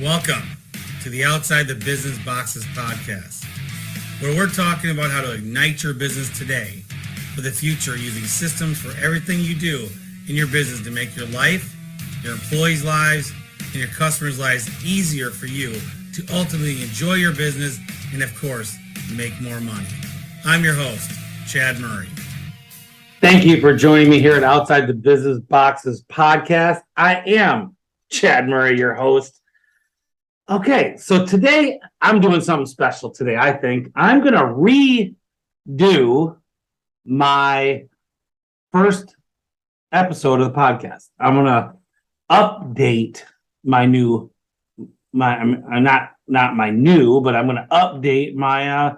Welcome to the Outside the Business Boxes podcast, where we're talking about how to ignite your business today for the future using systems for everything you do in your business to make your life, your employees' lives, and your customers' lives easier for you to ultimately enjoy your business and, of course, make more money. I'm your host, Chad Murray. Thank you for joining me here at Outside the Business Boxes podcast. I am Chad Murray, your host. Okay, so today I'm doing something special today, I think. I'm going to redo my first episode of the podcast. I'm going to update my new, not my new, but I'm going to update my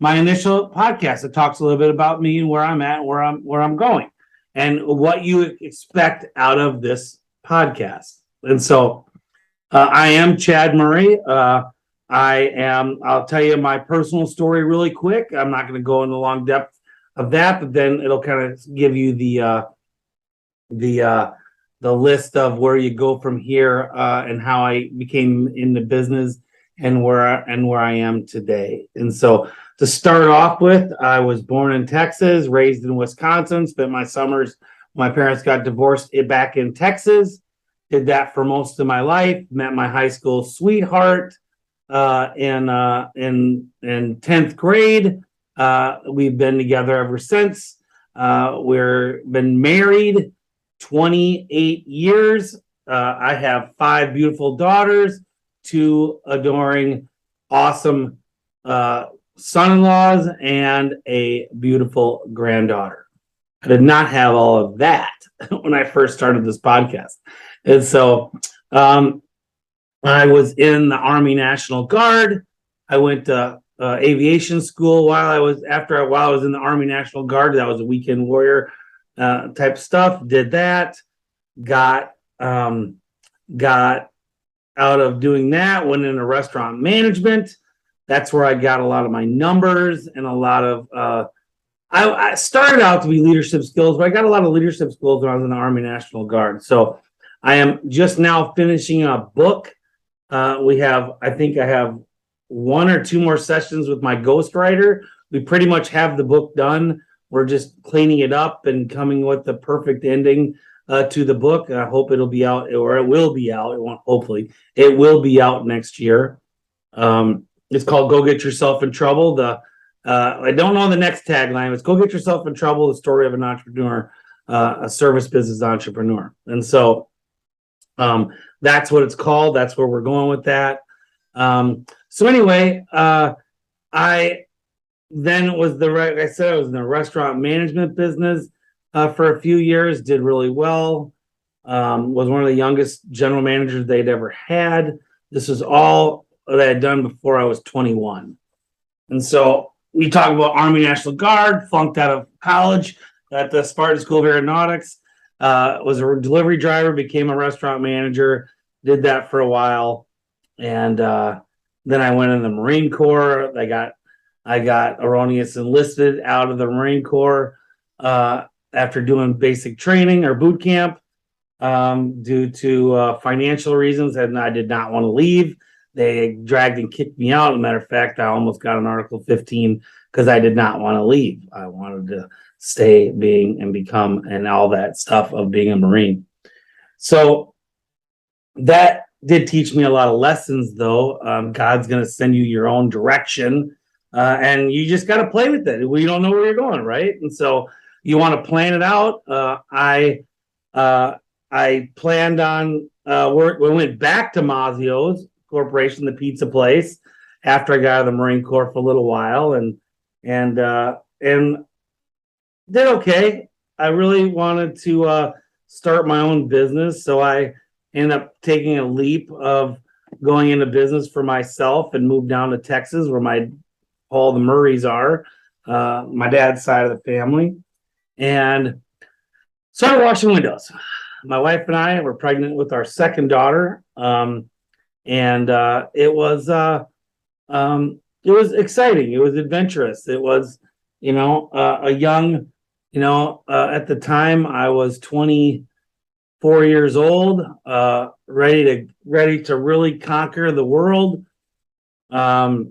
my initial podcast. It talks a little bit about me and where I'm at, where I'm going, and what you expect out of this podcast. And so I am Chad Murray. I'll tell you my personal story really quick. I'm not going to go into long depth of that, but then it'll kind of give you the list of where you go from here, and how I became in the business and where I am today. And so to start off with, I was born in Texas, raised in Wisconsin, spent my summers, my parents got divorced back in Texas. Did that for most of my life. Met my high school sweetheart in 10th grade. We've been together ever since. We're been married 28 years. I have 5 beautiful daughters, 2 adoring, awesome son-in-laws, and a beautiful granddaughter. I did not have all of that when I first started this podcast. And so I was in the Army National Guard. I went to aviation school while I was in the Army National Guard. That was a weekend warrior type stuff. Did that. Got out of doing that. Went into restaurant management. That's where I got a lot of my numbers and a lot of. I started out to be leadership skills, but I got a lot of leadership skills when I was in the Army National Guard. So I am just now finishing a book. I think I have 1 or 2 more sessions with my ghostwriter. We pretty much have the book done. We're just cleaning it up and coming with the perfect ending to the book. I hope it'll be out, or it will be out. Hopefully, it will be out next year. It's called "Go Get Yourself in Trouble." I don't know the next tagline. It's "Go Get Yourself in Trouble: The Story of an Entrepreneur, a Service Business Entrepreneur." And so that's what it's called. That's where we're going with that. So anyway, I then was like I said, I was in the restaurant management business for a few years. Did really well. Was one of the youngest general managers they'd ever had. This is all that I had done before I was 21. And so we talk about Army National Guard, flunked out of college at the Spartan School of Aeronautics. Was a delivery driver, became a restaurant manager, did that for a while, and then I went in the Marine Corps. I got erroneous enlisted out of the Marine Corps after doing basic training or boot camp due to financial reasons, and I did not want to leave. They dragged and kicked me out. As a matter of fact, I almost got an Article 15 because I did not want to leave. I wanted to stay and become and all that stuff of being a Marine. So that did teach me a lot of lessons, though. God's going to send you your own direction, and you just got to play with it. We don't know where you're going, right? And so you want to plan it out. I planned on we went back to Mazio's Corporation, the pizza place, after I got out of the Marine Corps for a little while, and did okay. I really wanted to start my own business, so I ended up taking a leap of going into business for myself and moved down to Texas, where all the Murrays are, my dad's side of the family, and started washing windows. My wife and I were pregnant with our second daughter, and it was exciting. It was adventurous. It was, a young, at the time I was 24 4 years old, ready to really conquer the world. I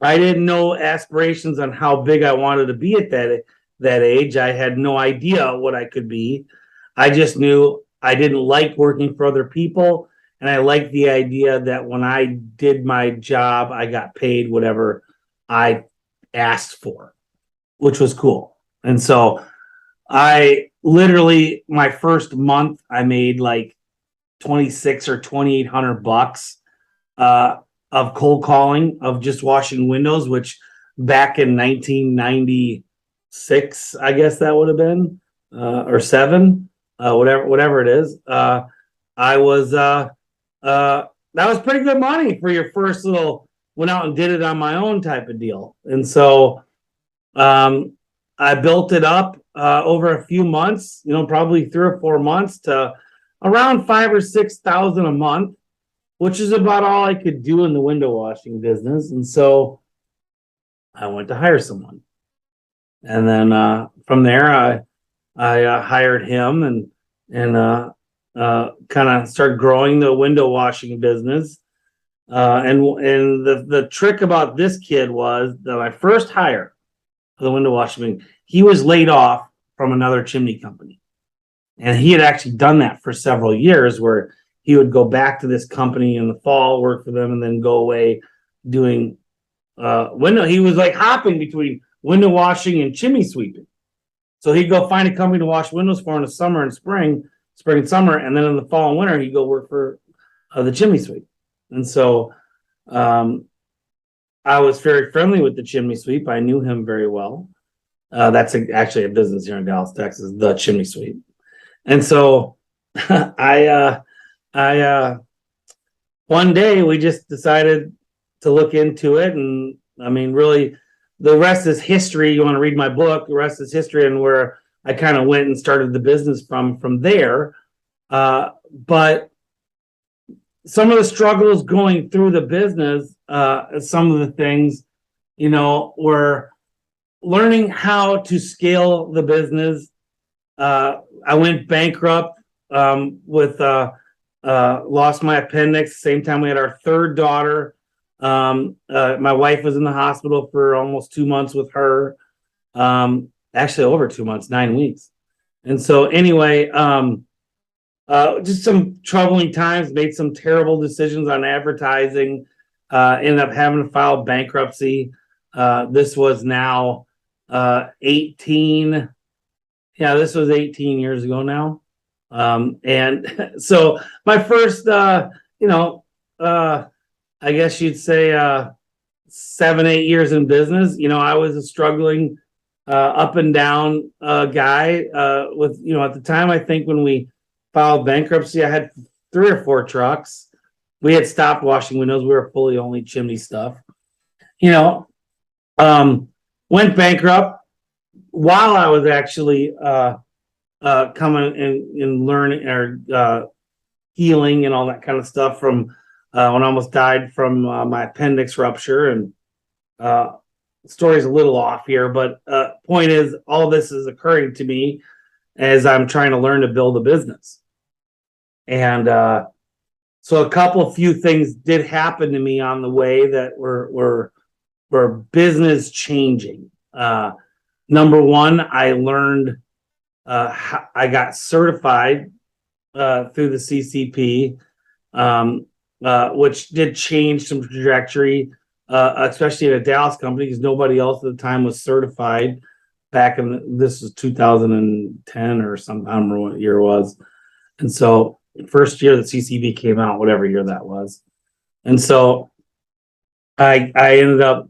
didn't know aspirations on how big I wanted to be at that age. I had no idea what I could be. I just knew I didn't like working for other people, and I liked the idea that when I did my job, I got paid whatever I asked for, which was cool. And so I literally my first month I made like 26 or 2,800 bucks uh, of cold calling of just washing windows, which back in 1996, I guess that would have been or seven, whatever it is. I was that was pretty good money for your first little went out and did it on my own type of deal, and so um, I built it up over a few months, probably 3 or 4 months to around 5 or 6 thousand a month, which is about all I could do in the window washing business. And so I went to hire someone. And then from there, I hired him and kind of started growing the window washing business. And the trick about this kid was that my first hire for the window washing, he was laid off from another chimney company. And he had actually done that for several years where he would go back to this company in the fall, work for them, and then go away doing window. He was like hopping between window washing and chimney sweeping. So he'd go find a company to wash windows for in the summer and spring and summer, and then in the fall and winter, he'd go work for the chimney sweep. And so I was very friendly with the chimney sweep. I knew him very well. That's actually a business here in Dallas, Texas, the chimney sweep. And so I one day we just decided to look into it. And I mean, really, the rest is history. You want to read my book, the rest is history, and where I kind of went and started the business from there. But some of the struggles going through the business, some of the things, were learning how to scale the business. I went bankrupt with lost my appendix. Same time we had our third daughter. My wife was in the hospital for almost 2 months with her. Actually over 2 months, 9 weeks. And so anyway, just some troubling times, made some terrible decisions on advertising, ended up having to file bankruptcy. This was now 18. Yeah, this was 18 years ago now. And so my first, I guess you'd say 7-8 years in business, I was a struggling up and down guy with, at the time, I think when we filed bankruptcy, I had 3 or 4 trucks. We had stopped washing windows. We were fully only chimney stuff, went bankrupt while I was actually coming and learning or healing and all that kind of stuff from when I almost died from my appendix rupture. And story's a little off here, but point is, all this is occurring to me as I'm trying to learn to build a business. And so a few things did happen to me on the way that were business changing. Number one, I learned I got certified through the CCP, which did change some trajectory, especially at a Dallas company, because nobody else at the time was certified back in, this was 2010 or something, I don't remember what year it was. And so first year that CCP came out, whatever year that was. And so I ended up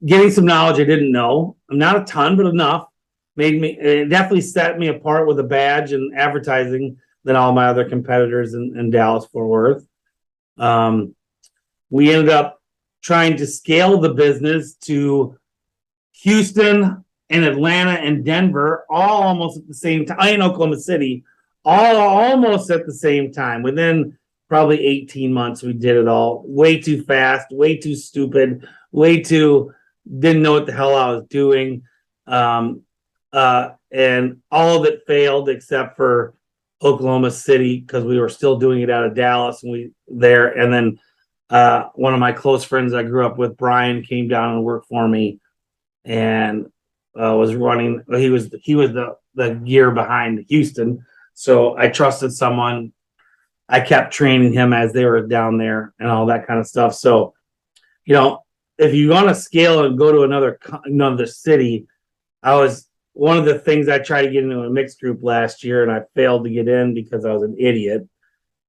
getting some knowledge I didn't know. Not a ton, but enough. It definitely set me apart with a badge and advertising than all my other competitors in Dallas Fort Worth. We ended up trying to scale the business to Houston and Atlanta and Denver, all almost at the same time. In Oklahoma City, all almost at the same time. Within probably 18 months, we did it all. Way too fast, way too stupid, didn't know what the hell I was doing. And all of it failed except for Oklahoma City because we were still doing it out of Dallas and and then one of my close friends I grew up with, Brian, came down and worked for me and was running. He was the year behind Houston, so I trusted someone. I kept training him as they were down there and all that kind of stuff. So, if you want to scale and go to another city, I was one of the things I tried to get into a mixed group last year, and I failed to get in because I was an idiot.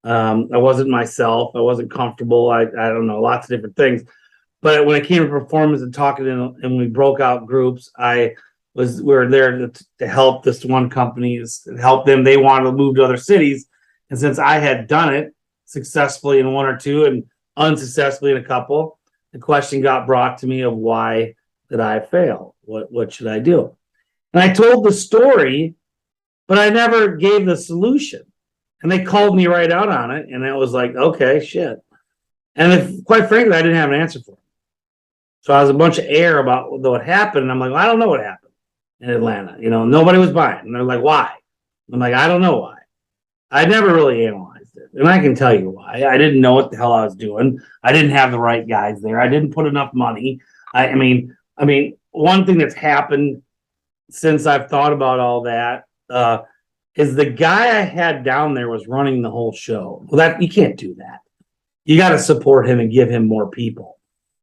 I wasn't myself. I wasn't comfortable. I don't know, lots of different things. But when it came to performance and talking, and we broke out groups, we were there to help this one company, help them. They wanted to move to other cities, and since I had done it successfully in one or two and unsuccessfully in a couple, the question got brought to me of why did I fail? What should I do? And I told the story, but I never gave the solution. And they called me right out on it, and it was like, okay, shit. And quite frankly, I didn't have an answer for it. So I was a bunch of air about what happened, and I'm like, well, I don't know what happened in Atlanta. Nobody was buying. And they're like, why? I'm like, I don't know why. I never really analyzed it. And I can tell you why. I didn't know what the hell I was doing. I didn't have the right guys there. I didn't put enough money. I mean, one thing that's happened since I've thought about all that is the guy I had down there was running the whole show. Well, that you can't do that. You got to support him and give him more people.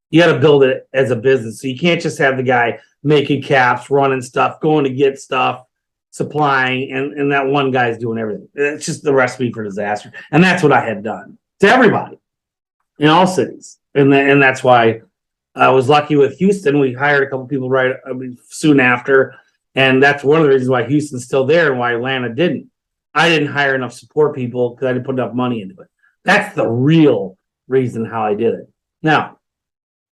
You got to build it as a business. So you can't just have the guy making caps, running stuff, going to get stuff, supplying, and that one guy's doing everything. It's just the recipe for disaster. And that's what I had done to everybody in all cities. And that's why I was lucky with Houston. We hired a couple people soon after. And that's one of the reasons why Houston's still there and why Atlanta didn't. I didn't hire enough support people because I didn't put enough money into it. That's the real reason how I did it. Now,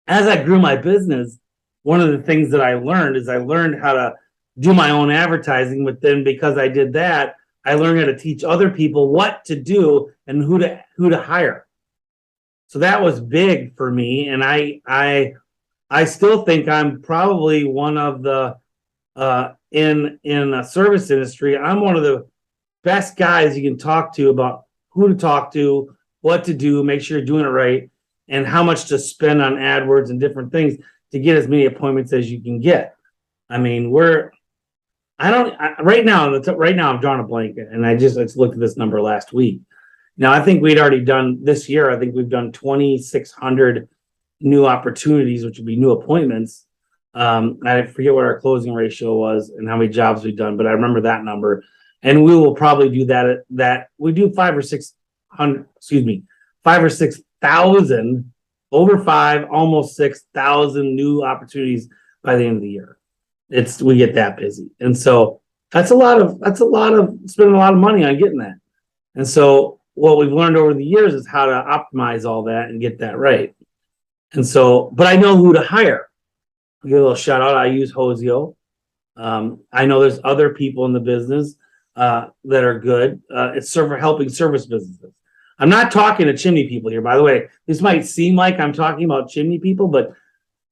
as I grew my business, one of the things that I learned is I learned how to do my own advertising. But then because I did that, I learned how to teach other people what to do and who to hire. So that was big for me. And I still think I'm probably one of the in a service industry, I'm one of the best guys you can talk to about who to talk to, what to do, make sure you're doing it right, and how much to spend on AdWords and different things to get as many appointments as you can get. I mean, right now I'm drawing a blanket, and I just looked at this number last week. Now, I think we'd already done this year. I think we've done 2,600 new opportunities, which would be new appointments. I forget what our closing ratio was and how many jobs we've done, but I remember that number. And we will probably do that we do 5,000 or 6,000, over 5, almost 6,000 new opportunities by the end of the year. We get that busy. And so that's a lot of spending a lot of money on getting that. And so what we've learned over the years is how to optimize all that and get that right. And so, but I know who to hire. I'll give a little shout out. I use Hosio. I know there's other people in the business that are good. It's helping service businesses. I'm not talking to chimney people here, by the way. This might seem like I'm talking about chimney people, but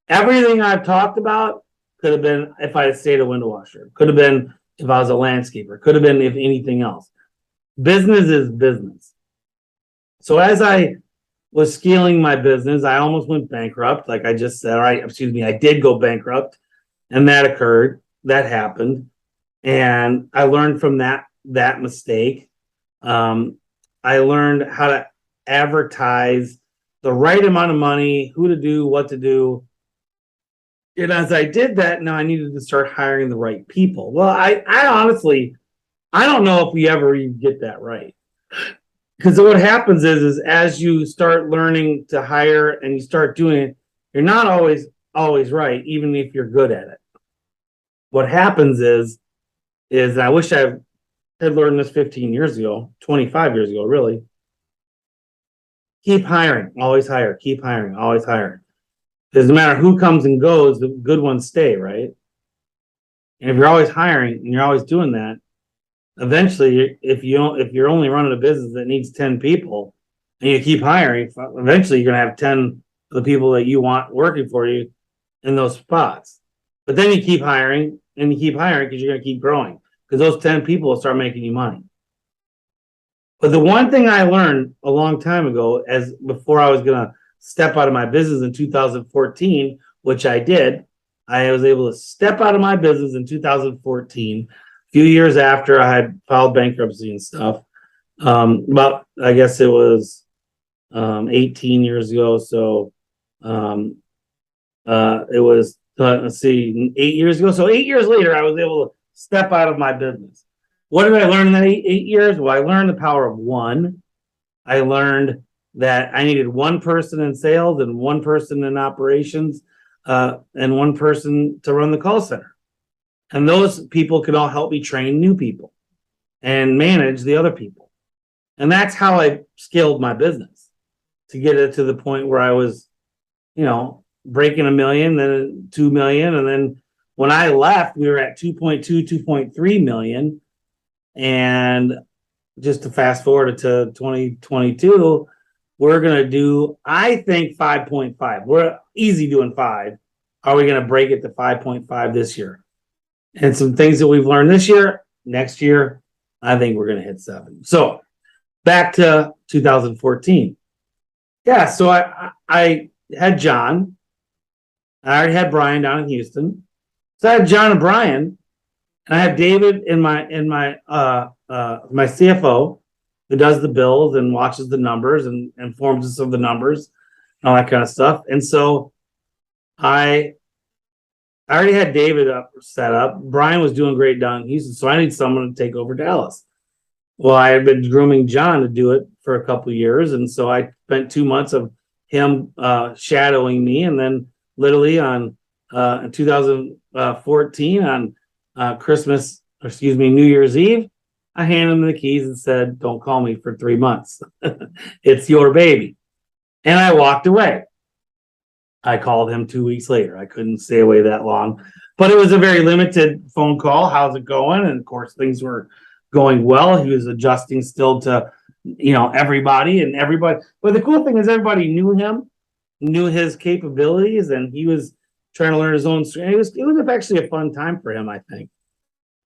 everything I've talked about could have been if I had stayed a window washer. Could have been if I was a landscaper. Could have been if anything else. Business is business. So as I was scaling my business, I almost went bankrupt. Like I just said, I did go bankrupt, and that occurred. That happened, and I learned from that mistake. I learned how to advertise the right amount of money, who to do, what to do. And as I did that, now I needed to start hiring the right people. Well, I honestly, I don't know if we ever even get that right. Because what happens is as you start learning to hire and you start doing it, you're not always right, even if you're good at it. What happens is I wish I had learned this 15 years ago, 25 years ago, really. Keep hiring, always hire, keep hiring, always hire. Because no matter who comes and goes, the good ones stay, right? And if you're always hiring and you're always doing that, eventually, if you're only running a business that needs 10 people and you keep hiring, eventually you're going to have 10 of the people that you want working for you in those spots. But then you keep hiring and you keep hiring because you're going to keep growing because those 10 people will start making you money. But the one thing I learned a long time ago, as before I was going to step out of my business in 2014, which I did, I was able to step out of my business in 2014, a few years after I had filed bankruptcy and stuff. About, I guess it was 18 years ago. So it was, let's see, 8 years ago. So 8 years later, I was able to step out of my business. What did I learn in that 8 years? Well, I learned the power of one. I learned that I needed one person in sales and one person in operations and one person to run the call center. And those people could all help me train new people and manage the other people. And that's how I scaled my business to get it to the point where I was, breaking $1 million, then 2 million. And then when I left, we were at 2.2, 2.3 million. And just to fast forward to 2022, we're going to do, I think, 5.5. We're easy doing 5. Are we going to break it to 5.5 this year? And some things that we've learned this year, next year, I think we're going to hit 7. So back to 2014. Yeah, so I had John. I already had Brian down in Houston. So I had John and Brian, and I have David in my my CFO who does the bills and watches the numbers and informs us of the numbers and all that kind of stuff. And so I already had David set up. Brian was doing great down in Houston, so I need someone to take over Dallas. Well, I had been grooming John to do it for a couple of years, and so I spent 2 months of him shadowing me, and then literally on in 2014 on New Year's Eve, I handed him the keys and said, "Don't call me for 3 months. It's your baby." And I walked away. I called him 2 weeks later. I couldn't stay away that long, but it was a very limited phone call. How's it going? And of course, things were going well. He was adjusting still to, everybody. But the cool thing is everybody knew him, knew his capabilities, and he was trying to learn his own strength. It was actually a fun time for him, I think.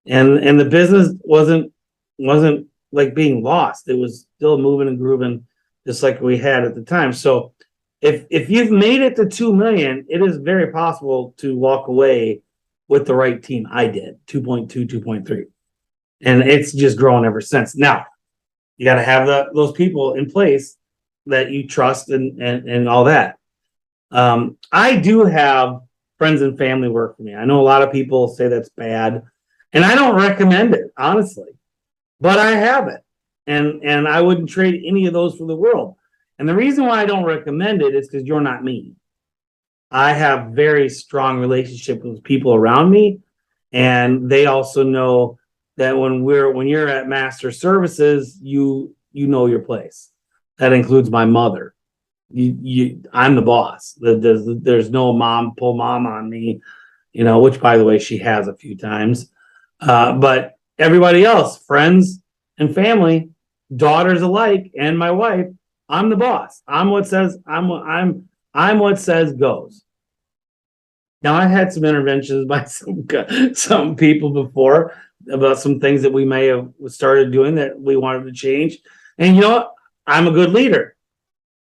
And the business wasn't like being lost. It was still moving and grooving just like we had at the time. So if you've made it to 2 million, it is very possible to walk away with the right team. I did 2.2, 2.3. And it's just grown ever since. Now, you got to have those people in place that you trust and all that. I do have friends and family work for me. I know a lot of people say that's bad, and I don't recommend it, honestly, but I have it, and I wouldn't trade any of those for the world. And the reason why I don't recommend it is because you're not me. I have very strong relationship with people around me, and they also know that when you're at Master Services, you know your place. That includes my mother. I'm the boss. There's no pull mom on me, which by the way she has a few times. But everybody else, friends and family, daughters alike, and my wife, I'm the boss. I'm what says goes. Now I've had some interventions by some people before about some things that we may have started doing that we wanted to change. And you know what? I'm a good leader.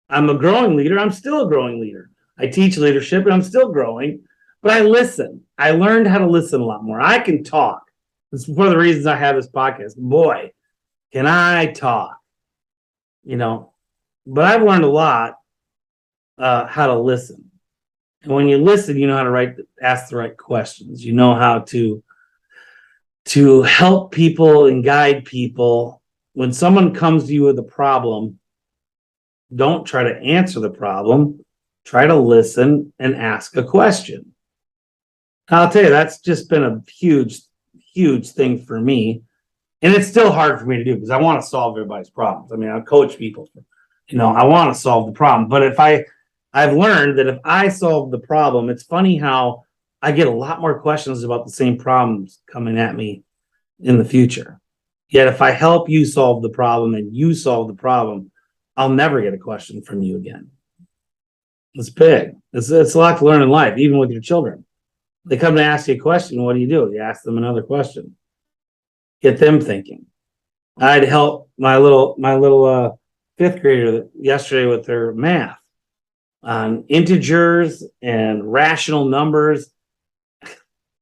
I'm a growing leader. I'm still a growing leader. I teach leadership and I'm still growing, but I listen. I learned how to listen a lot more. I can talk. That's one of the reasons I have this podcast. Boy, can I talk, but I've learned a lot how to listen. And when you listen, you know how to ask the right questions. You know how to help people and guide people. When someone comes to you with a problem, don't try to answer the problem. Try to listen and ask a question. I'll tell you, that's just been a huge, huge thing for me. And it's still hard for me to do because I want to solve everybody's problems. I mean, I coach people, I want to solve the problem. But I've learned that if I solve the problem, it's funny how I get a lot more questions about the same problems coming at me in the future. Yet if I help you solve the problem and you solve the problem, I'll never get a question from you again. It's big. It's a lot to learn in life, even with your children. They come to ask you a question. What do? You ask them another question. Get them thinking. I'd help my little fifth grader yesterday with their math on integers and rational numbers.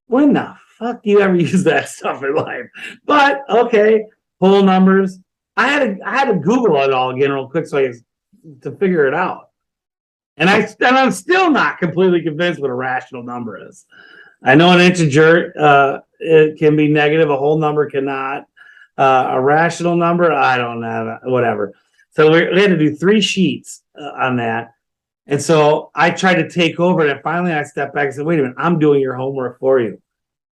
When the fuck do you ever use that stuff in life? But okay, whole numbers. I had to Google it all again real quick to figure it out. And I'm still not completely convinced what a rational number is. I know an integer it can be negative, a whole number cannot. A rational number, I don't know, whatever. So we had to do 3 sheets on that. And so I tried to take over it. And finally I stepped back and said, wait a minute, I'm doing your homework for you.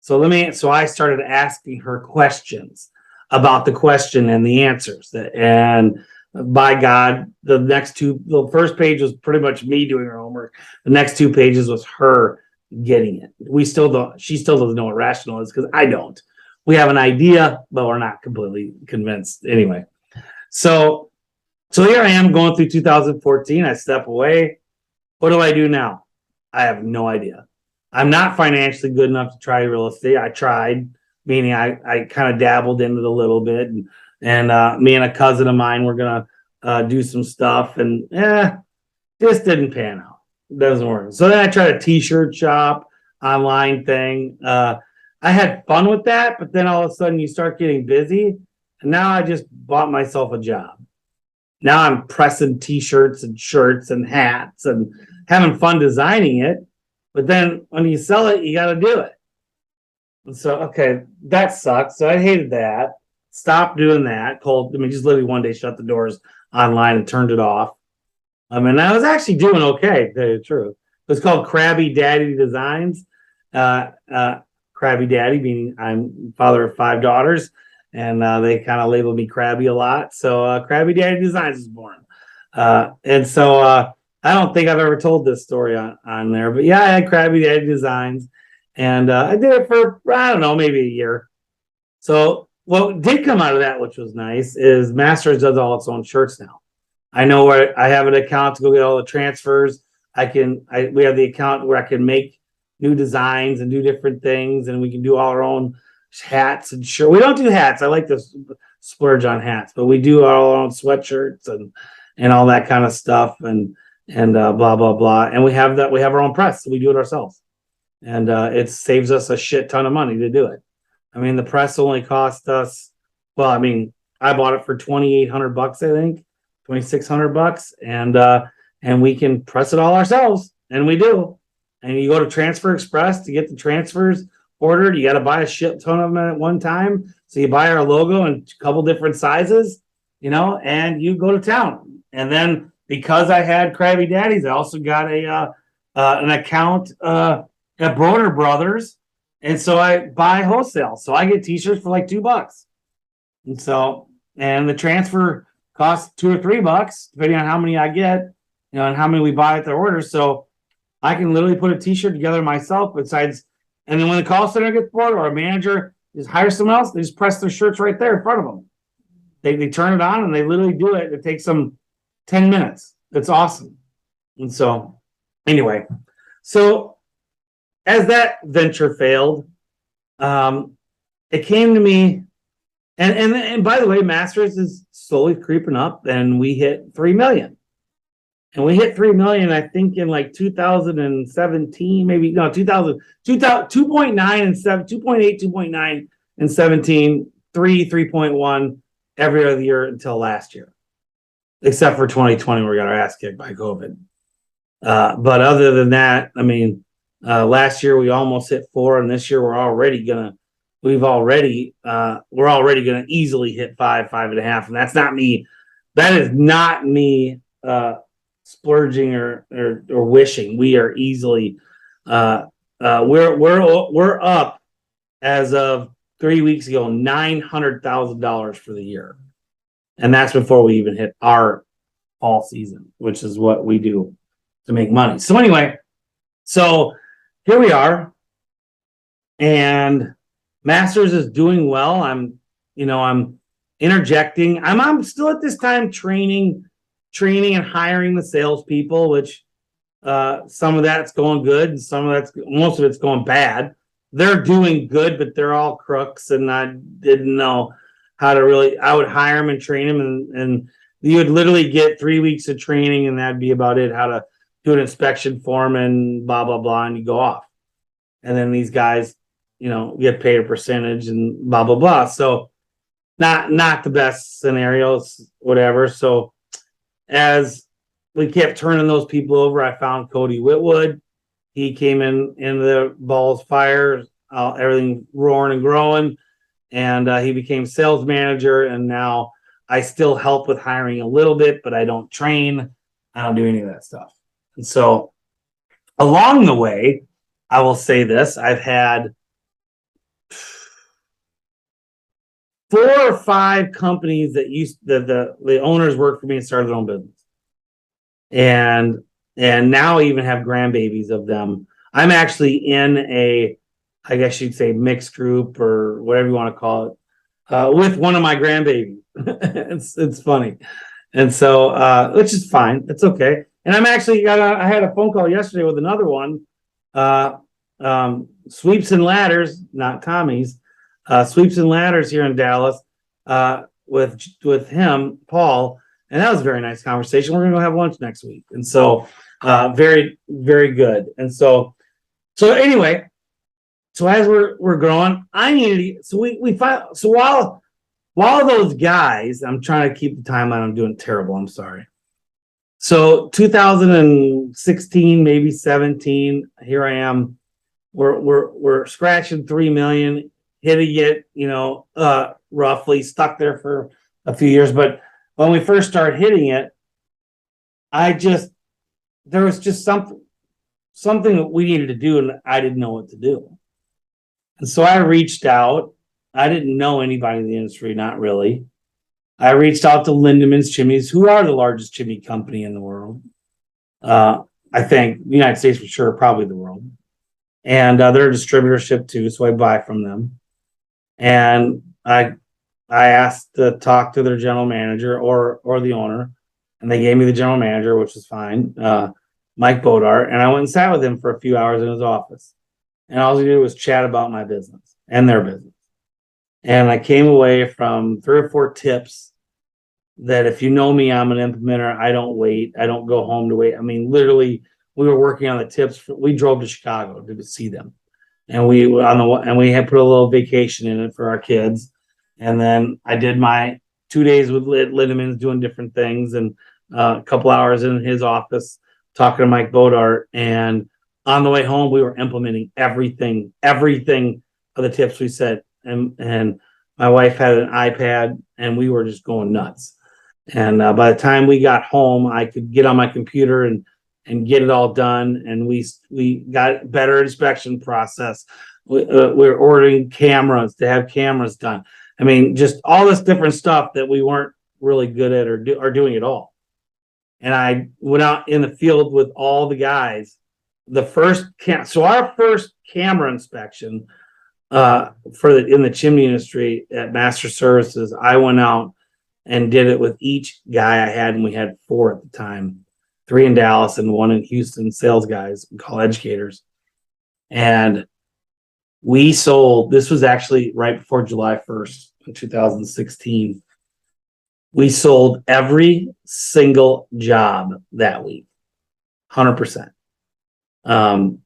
So I started asking her questions about the question and the answers. And by God, the first page was pretty much me doing her homework. The next 2 pages was her getting it. She still doesn't know what rational is because I don't. We have an idea, but we're not completely convinced anyway. So here I am going through 2014. I step away. What do I do now? I have no idea. I'm not financially good enough to try real estate. I tried, meaning I kind of dabbled in it a little bit, and me and a cousin of mine were gonna do some stuff, and just didn't pan out. Doesn't work. So then I tried a t-shirt shop online thing. I had fun with that, but then all of a sudden you start getting busy, and now I just bought myself a job. Now I'm pressing t-shirts and shirts and hats and having fun designing it. But then when you sell it, you got to do it. And so, okay, that sucks. So I hated that. Stopped doing that. Just literally one day shut the doors online and turned it off. I was actually doing okay, to tell you the truth. It was called Krabby Daddy Designs. Krabby Daddy, meaning I'm father of 5 daughters, and they kind of labeled me Krabby a lot. So Krabby Daddy Designs was born. I don't think I've ever told this story on there, but yeah, I had Krabby Daddy Designs, and I did it for, I don't know, maybe a year. So what did come out of that, which was nice, is Masters does all its own shirts now. I know where I have an account to go get all the transfers. We have the account where I can make new designs and do different things, and we can do all our own hats and shirts. We don't do hats. I like to splurge on hats, but we do our own sweatshirts and all that kind of stuff and blah blah blah. And we have our own press, so we do it ourselves, and it saves us a shit ton of money to do it. The press only cost us, well, I bought it for $2,800, I think, $2,600, and we can press it all ourselves, and we do. And you go to Transfer Express to get the transfers ordered. You got to buy a shit ton of them at one time. So you buy our logo in a couple different sizes, and you go to town. And then because I had Krabby Daddies, I also got an account at Broder Brothers, and so I buy wholesale. So I get t-shirts for like $2, and the transfer costs $2 or $3 depending on how many I get, and how many we buy at the order. So I can literally put a t-shirt together myself. And then when the call center gets bored or a manager just hires someone else, they just press their shirts right there in front of them. They turn it on and they literally do it. It takes them 10 minutes. It's awesome. And so anyway, as that venture failed, it came to me, and by the way, Masters is slowly creeping up, and we hit 3 million. And we hit 3 million, I think, in like 2017, maybe no, 2.9 and 7, 2.8, 2.9 and 17, 3.1 every other year until last year, except for 2020 where we got our ass kicked by COVID. But other than that, last year we almost hit 4, and this year we're already gonna easily hit 5.5, and that's not me. That is not me splurging or wishing. We are easily we're up as of 3 weeks ago $900,000 for the year, and that's before we even hit our fall season, which is what we do to make money. So anyway, here we are, and Masters is doing well. I'm interjecting. I'm still at this time training and hiring the salespeople, which some of that's going good, and most of it's going bad. They're doing good, but they're all crooks, and I didn't know how to really, I would hire them and train them, and you would literally get 3 weeks of training, and that'd be about it. How to do an inspection form and blah blah blah, and you go off. And then these guys, get paid a percentage and blah blah blah. So not the best scenarios, whatever. So as we kept turning those people over, I found Cody Whitwood. He came in the balls fire, everything roaring and growing, and he became sales manager. And now I still help with hiring a little bit, but I don't train. I don't do any of that stuff. And so along the way, I will say this: I've had 4 or 5 companies that the owners worked for me and started their own business, and now I even have grandbabies of them. I'm actually in I guess you'd say, mixed group or whatever you want to call it, with one of my grandbabies. It's funny, and so which is fine. It's okay. And I'm actually I had a phone call yesterday with another one, Sweeps and Ladders, not Tommy's, Sweeps and Ladders here in Dallas, with him, Paul, and that was a very nice conversation. We're gonna go have lunch next week, and so very, very good. And so anyway, so as we're growing, I needed we find so while those guys, I'm trying to keep the timeline. I'm doing terrible. I'm sorry. So 2016, maybe 17, here I am. We're scratching 3 million, hitting it, roughly stuck there for a few years. But when we first started hitting it, there was just something that we needed to do, and I didn't know what to do. And so I reached out. I didn't know anybody in the industry, not really. I reached out to Lindemans Chimneys, who are the largest chimney company in the world. I think the United States for sure, probably the world. And they're a distributorship too, so I buy from them. And I asked to talk to their general manager or the owner, and they gave me the general manager, which was fine, Mike Bodart. And I went and sat with him for a few hours in his office. And all he did was chat about my business and their business. And I came away from 3 or 4 tips that, if you know me, I'm an implementer. I don't wait. I don't go home to wait. I mean, literally, we were working on the tips. We drove to Chicago to see them, and we had put a little vacation in it for our kids. And then I did my 2 days with Lindemans doing different things, and a couple hours in his office talking to Mike Bodart. And on the way home, we were implementing everything of the tips we said. And my wife had an iPad, and we were just going nuts. And by the time we got home, I could get on my computer and get it all done. And we got better inspection process. We're ordering cameras to have cameras done. I mean, just all this different stuff that we weren't really good at or doing at all. And I went out in the field with all the guys. Our first camera inspection in the chimney industry at Master Services, I went out and did it with each guy I had, and we had 4 at the time, 3 in Dallas and 1 in Houston, sales guys, we call educators. And we sold, this was actually right before July 1st, 2016. We sold every single job that week, 100%. And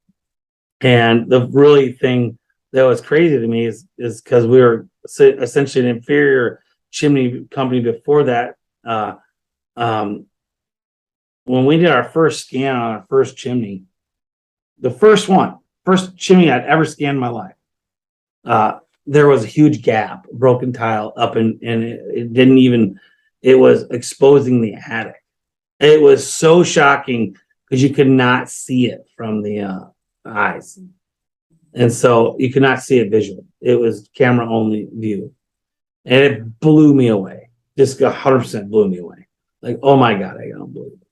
the really thing that was crazy to me is because we were essentially an inferior chimney company before that. When we did our first scan on our first chimney, the first chimney I'd ever scanned in my life, there was a huge gap, broken tile up, and it was exposing the attic. It was so shocking because you could not see it from the eyes. And so you could not see it visually. It was camera only view. And it blew me away. Just 100% blew me away. Like, oh my God, I don't believe it.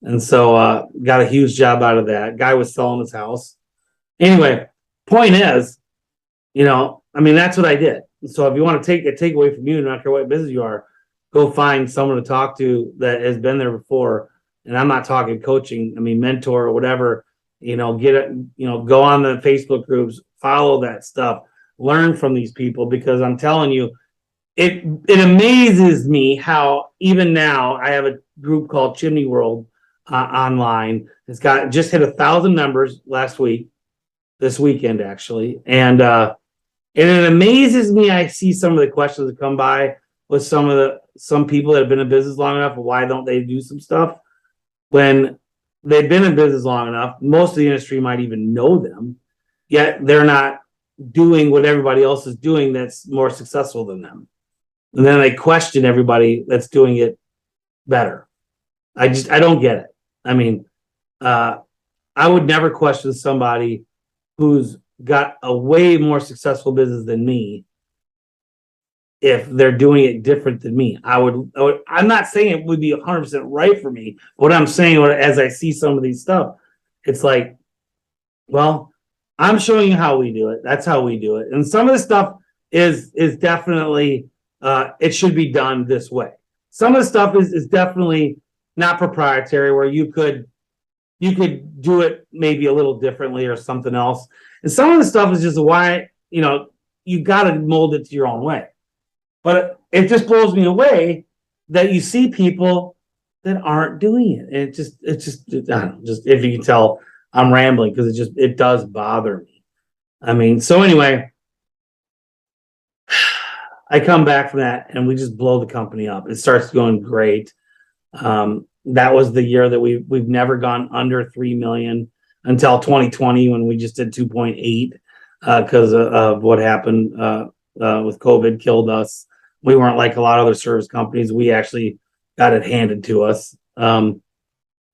And so got a huge job out of that. Guy was selling his house. Anyway, point is, that's what I did. So if you want to take a takeaway from you, no matter what business you are, go find someone to talk to that has been there before. And I'm not talking coaching, mentor or whatever. Get it, go on the Facebook groups, follow that stuff, learn from these people, because I'm telling you, it amazes me how even now I have a group called Chimney World online. It's got just hit 1,000 members this weekend actually, and it amazes me. I see some of the questions that come by with some people that have been in business long enough. Why don't they do some stuff when they've been in business long enough? Most of the industry might even know them, yet they're not doing what everybody else is doing that's more successful than them. And then they question everybody that's doing it better. I don't get it. I mean, I would never question somebody who's got a way more successful business than me if they're doing it different than me. I'm not saying it would be 100% right for me. What I'm saying, as I see some of these stuff, it's like, well, I'm showing you how we do it. That's how we do it. And some of the stuff is definitely it should be done this way. Some of the stuff is definitely not proprietary, where you could do it maybe a little differently or something else. And some of the stuff is just why, you got to mold it to your own way. But it just blows me away that you see people that aren't doing it. And I don't know, just if you can tell, I'm rambling because it does bother me. I mean, so anyway, I come back from that and we just blow the company up. It starts going great. That was the year that we've never gone under 3 million until 2020 when we just did 2.8 because of what happened with COVID killed us. We weren't like a lot of other service companies. We actually got it handed to us. But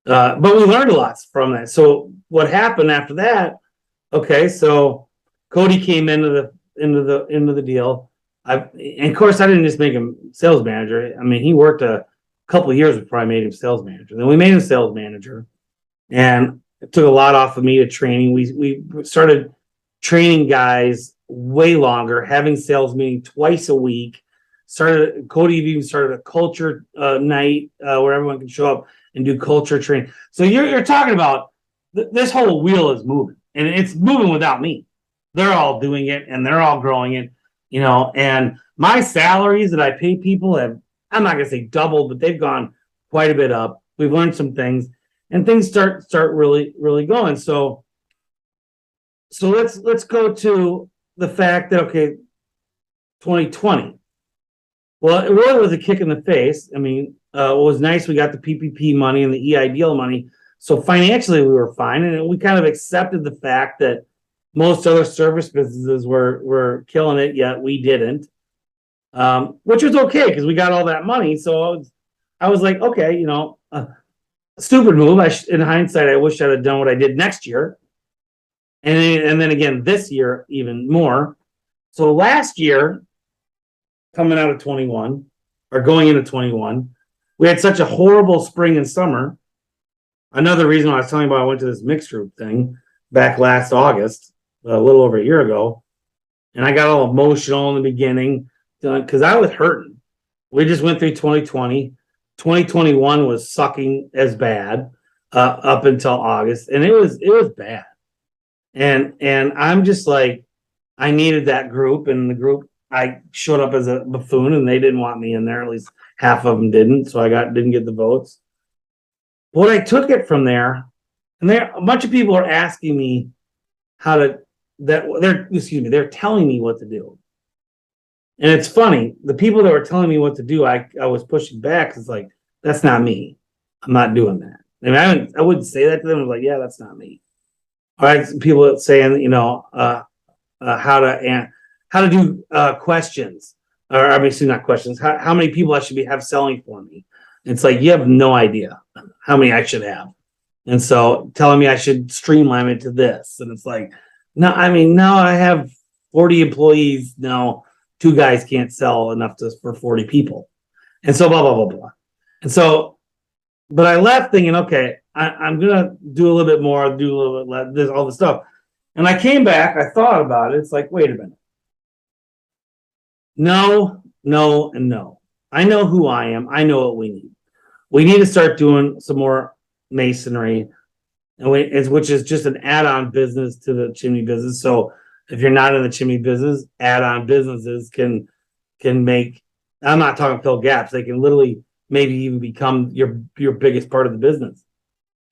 we learned a lot from that. So what happened after that? Okay, so Cody came into the deal. And of course, I didn't just make him sales manager. I mean, he worked a couple of years before I made him sales manager. Then we made him sales manager, and it took a lot off of me to training. We started training guys way longer, having sales meeting twice a week. Cody even started a culture night where everyone can show up and do culture training. So you're talking about this whole wheel is moving, and it's moving without me. They're all doing it, and they're all growing it. And my salaries that I pay people have, I'm not going to say doubled, but they've gone quite a bit up. We've learned some things, and things start really, really going. So let's go to the fact that, okay, 2020. Well, it really was a kick in the face. I mean, it was nice. We got the PPP money and the EIDL money. So financially we were fine. And we kind of accepted the fact that most other service businesses were killing it, yet we didn't, which was okay because we got all that money. So I was like, okay, stupid move. In hindsight, I wish I'd have done what I did next year. And then again, this year, even more. So last year, coming out of 21 or going into 21, we had such a horrible spring and summer. Another reason I was telling you about, I went to this mixed group thing back last August, a little over a year ago. And I got all emotional in the beginning because I was hurting. We just went through 2020. 2021 was sucking as bad up until August. And it was bad. And I'm just like, I needed that group, and the group, I showed up as a buffoon and they didn't want me in there. At least half of them didn't. So I didn't get the votes. But I took it from there, and a bunch of people are asking me they're telling me what to do. And it's funny, the people that were telling me what to do, I was pushing back because, like, that's not me. I'm not doing that. I mean, I wouldn't say that to them. I was like, yeah, that's not me. All right, people that saying, how to do questions, or obviously not questions. How many people I should have selling for me? It's like, you have no idea how many I should have. And so telling me I should streamline it to this. And it's like, no, I mean, now I have 40 employees. No, 2 guys can't sell enough for 40 people. And so blah, blah, blah, blah. And so, but I left thinking, okay, I'm going to do a little bit more, do a little bit less, this, all this stuff. And I came back, I thought about it. It's like, wait a minute. No, and no. I know who I am. I know what we need. We need to start doing some more masonry, which is just an add-on business to the chimney business. So if you're not in the chimney business, add-on businesses can make I'm not talking fill gaps. They can literally maybe even become your biggest part of the business.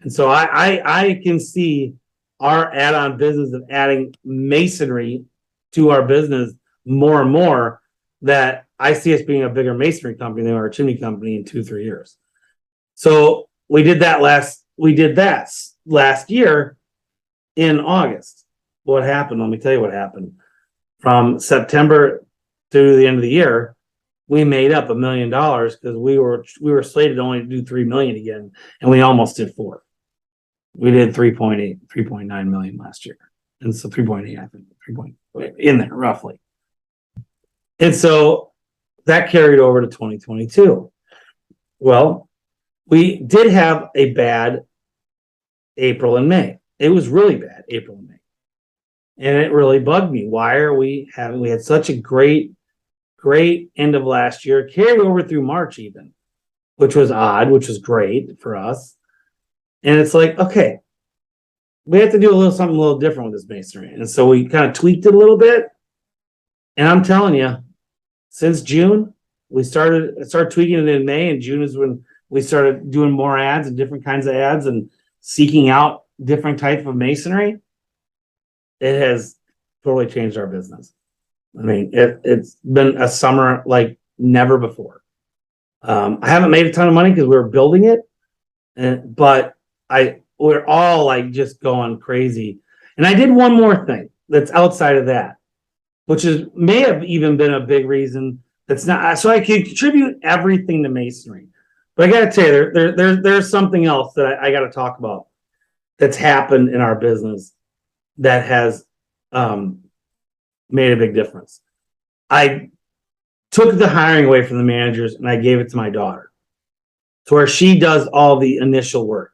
And so I can see our add-on business of adding masonry to our business more and more, that I see us being a bigger masonry company than our chimney company in 2-3 years. So we did that last year in August. What happened? Let me tell you what happened. From September to the end of the year, we made up $1 million because we were slated only to do 3 million again, and we almost did 4. We did 3.9 million last year. And so 3.8, I think, 3. In there roughly. And so that carried over to 2022. Well, we did have a bad April and May. It was really bad, April and May. And it really bugged me. Why are we had such a great end of last year, carried over through March even, which was odd, which was great for us. And it's like, okay, we have to do something a little different with this masonry. And so we kind of tweaked it a little bit. And I'm telling you, since June, we started tweaking it in May, and June is when we started doing more ads and different kinds of ads and seeking out different types of masonry. It has totally changed our business. I mean, it's been a summer like never before. I haven't made a ton of money because we were building it, but we're all like just going crazy. And I did one more thing that's outside of that, which may have even been a big reason. That's not so I can contribute everything to masonry. But I got to tell you, there's something else that I got to talk about that's happened in our business that has made a big difference. I took the hiring away from the managers and I gave it to my daughter, to where she does all the initial work.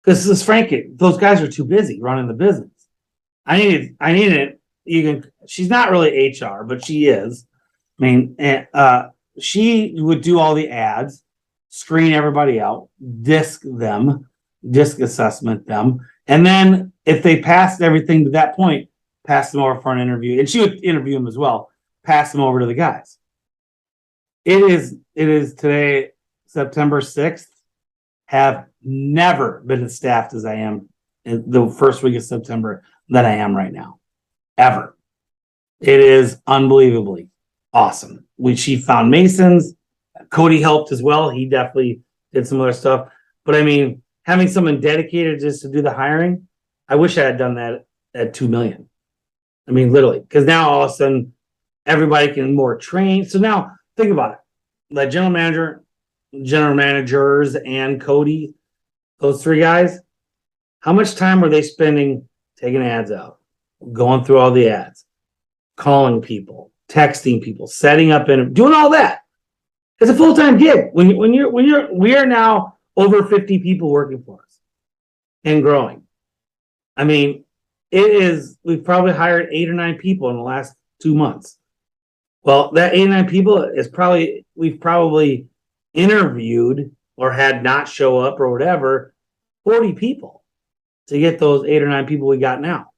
Because frankly, those guys are too busy running the business. I needed it. She's not really HR, but she is. I mean, she would do all the ads, screen everybody out, disc assessment them, and then if they passed everything to that point, pass them over for an interview, and she would interview them as well. Pass them over to the guys. It is today, September 6th. Have never been as staffed as I am in the first week of September that I am right now, ever. It is unbelievably awesome. She found masons. Cody helped as well. He definitely did some other stuff. But I mean, having someone dedicated just to do the hiring, I wish I had done that at 2 million. I mean, literally, because now all of a sudden everybody can more train. So now think about it. The general managers, and Cody, those 3 guys, how much time were they spending taking ads out, going through all the ads, calling people, texting people, setting up and doing all that? It's a full-time gig. We are now over 50 people working for us and growing. I mean, we've probably hired 8 or 9 people in the last 2 months. Well, that 8 or 9 people we've probably interviewed or had not show up or whatever, 40 people to get those 8 or 9 people we got now.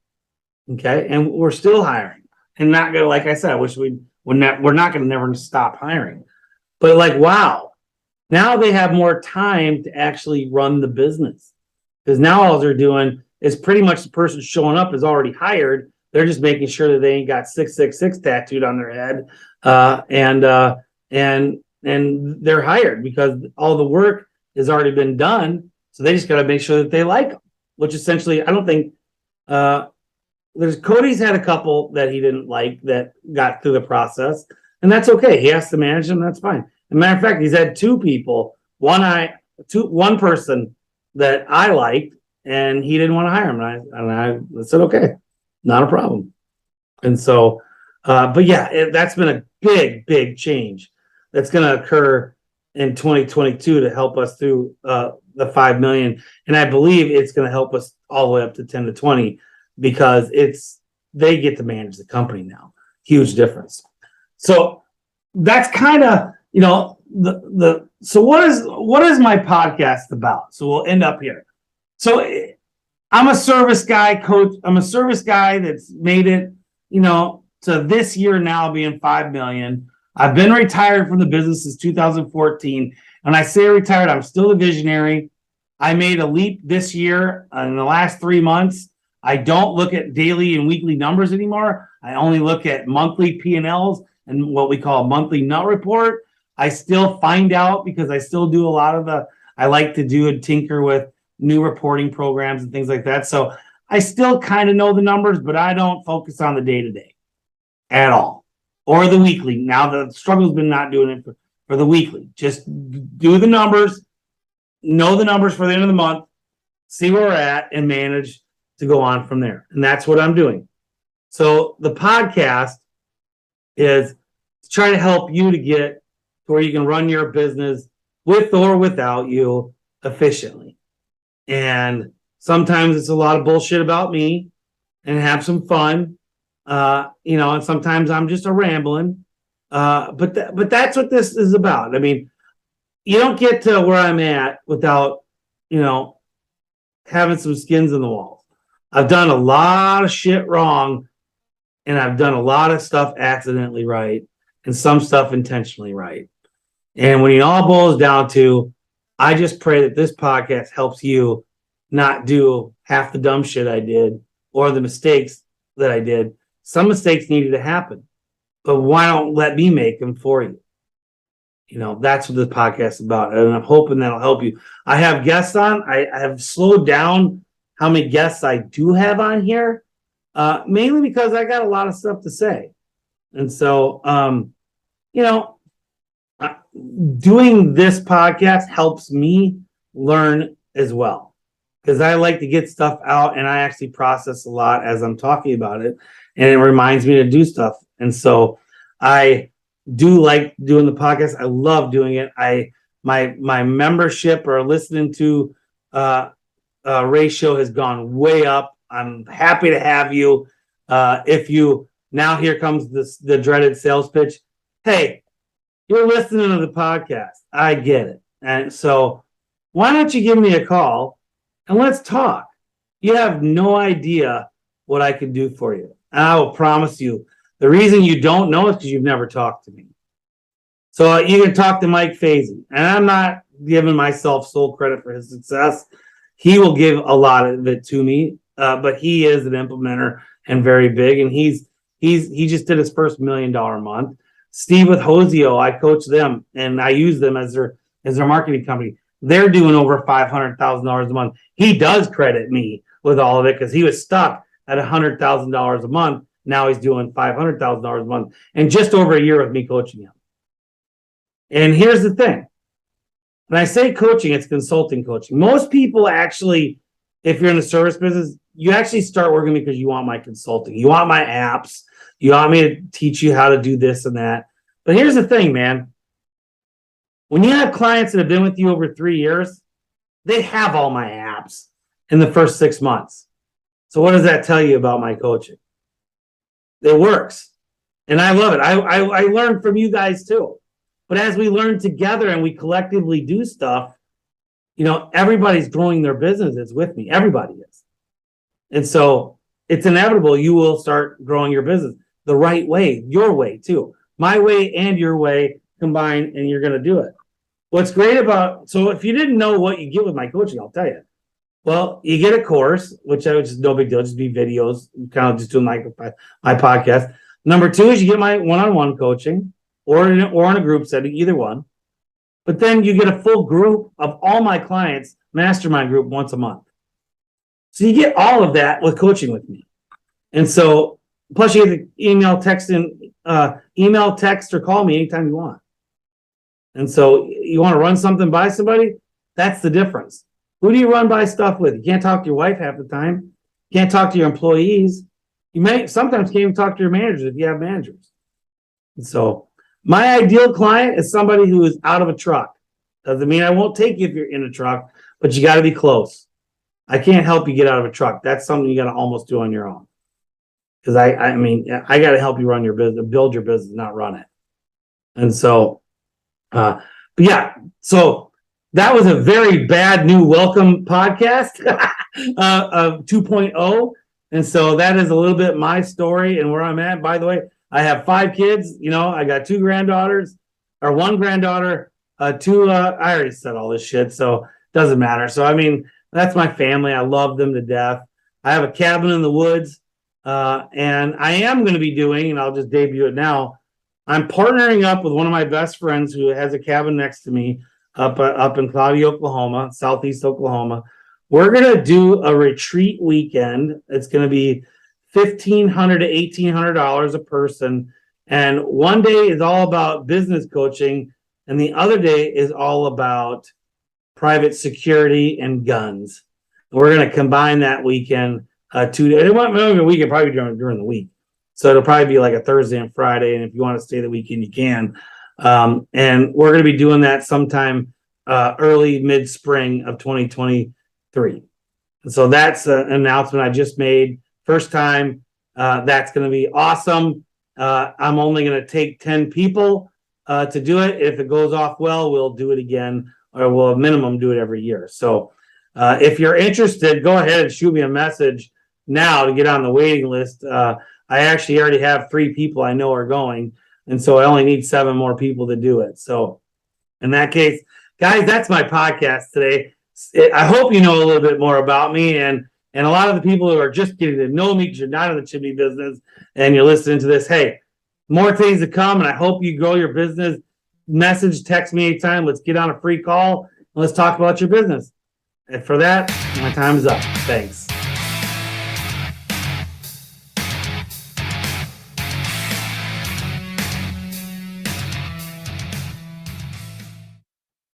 Okay. And we're still hiring, and not gonna, like I said, I wish we're not going to never stop hiring, but like, wow, now they have more time to actually run the business, because now all they're doing is pretty much the person showing up is already hired. They're just making sure that they ain't got 666 tattooed on their head, and they're hired because all the work has already been done. So they just got to make sure that they like them, which essentially, I don't think Cody's had a couple that he didn't like that got through the process, and that's okay. He has to manage them. That's fine. As a matter of fact, he's had 2 people, one person that I liked, and he didn't want to hire him. And I said, okay, not a problem. And so, but yeah, that's been a big change that's going to occur in 2022 to help us through the 5 million. And I believe it's going to help us all the way up to 10 to 20, because they get to manage the company now. Huge difference. So that's kind of, so what is my podcast about? So we'll end up here. So I'm a service guy, coach. I'm a service guy that's made it, to this year now being 5 million. I've been retired from the business since 2014. When I say retired, I'm still a visionary. I made a leap this year in the last 3 months. I don't look at daily and weekly numbers anymore. I only look at monthly P&Ls and what we call a monthly nut report. I still find out because I still do a lot of I like to do and tinker with new reporting programs and things like that. So I still kind of know the numbers, but I don't focus on the day-to-day at all or the weekly. Now the struggle's been not doing it for the weekly. Just do the numbers, know the numbers for the end of the month, see where we're at, and manage to go on from there. And that's what I'm doing. So the podcast is to try to help you to get to where you can run your business with or without you efficiently. And sometimes it's a lot of bullshit about me and have some fun. And sometimes I'm just a rambling. But that's what this is about. I mean, you don't get to where I'm at without, having some skins in the walls. I've done a lot of shit wrong, and I've done a lot of stuff accidentally right, and some stuff intentionally right. And when it all boils down to, I just pray that this podcast helps you not do half the dumb shit I did or the mistakes that I did. Some mistakes needed to happen, but why don't let me make them for you? That's what this podcast is about. And I'm hoping that'll help you. I have guests on. I have slowed down how many guests I do have on here, mainly because I got a lot of stuff to say. And so, doing this podcast helps me learn as well, because I like to get stuff out and I actually process a lot as I'm talking about it. And it reminds me to do stuff. And so I do like doing the podcast. I love doing it. My membership or listening to Ray's show has gone way up. I'm happy to have you. If you now, here comes the dreaded sales pitch. Hey, you're listening to the podcast. I get it. And so why don't you give me a call and let's talk? You have no idea what I can do for you. And I will promise you, the reason you don't know is because you've never talked to me. So you can talk to Mike Fazy, and I'm not giving myself sole credit for his success. He will give a lot of it to me, but he is an implementer and very big. And he just did his first $1 million month. Steve with Hosio, I coach them and I use them as their marketing company. They're doing over $500,000 a month. He does credit me with all of it because he was stuck at $100,000 a month. Now he's doing $500,000 a month, and just over a year with me coaching him. And here's the thing. When I say coaching, it's consulting coaching. Most people actually, if you're in the service business, you actually start working because you want my consulting. You want my apps. You want me to teach you how to do this and that. But here's the thing, man. When you have clients that have been with you over 3 years, they have all my apps in the first 6 months. So what does that tell you about my coaching? It works. And I love it. I learn from you guys too. But as we learn together and we collectively do stuff, everybody's growing their businesses with me. Everybody is. And so it's inevitable you will start growing your business the right way, your way too. My way and your way combined, and you're going to do it. What's great so if you didn't know what you get with my coaching, I'll tell you. Well, you get a course, which is no big deal, just be videos, kind of just doing like my podcast. Number 2 is you get my one-on-one coaching or in a group setting, either one. But then you get a full group of all my clients, mastermind group once a month. So you get all of that with coaching with me. And so, plus you get the email, text, or call me anytime you want. And so you want to run something by somebody? That's the difference. Who do you run by stuff with? You can't talk to your wife half the time. You can't talk to your employees. You may sometimes can't even talk to your managers if you have managers. And so my ideal client is somebody who is out of a truck. Doesn't mean I won't take you if you're in a truck, but you got to be close. I can't help you get out of a truck. That's something you got to almost do on your own. Because I got to help you run your business, build your business, not run it. And so, but yeah, so that was a very bad new welcome podcast of 2.0. And so that is a little bit my story and where I'm at. By the way, I have 5 kids. You know, I got 2 granddaughters or 1 granddaughter, 2. I already said all this shit, so it doesn't matter. So, I mean, that's my family. I love them to death. I have a cabin in the woods, and I am going to be doing, and I'll just debut it now. I'm partnering up with one of my best friends who has a cabin next to me up in Cloudy, Oklahoma, southeast Oklahoma. We're going to do a retreat weekend. It's going to be $1,500 to $1,800 a person. And one day is all about business coaching, and the other day is all about private security and guns. We're going to combine that weekend 2 days. It won't be a weekend, probably during the week. So it'll probably be like a Thursday and Friday. And if you want to stay the weekend, you can. And we're going to be doing that sometime early mid-spring of 2023. And so that's an announcement I just made. First time. That's going to be awesome. I'm only going to take 10 people to do it. If it goes off well, we'll do it again, or we'll minimum do it every year. So if you're interested, go ahead and shoot me a message now to get on the waiting list. I actually already have 3 people I know are going, and so I only need 7 more people to do it. So in that case, guys, that's my podcast today. I hope you know a little bit more about me, and a lot of the people who are just getting to know me because you're not in the chimney business and you're listening to this, hey, more things to come, and I hope you grow your business. Message, text me anytime. Let's get on a free call, and let's talk about your business. And for that, my time is up. Thanks.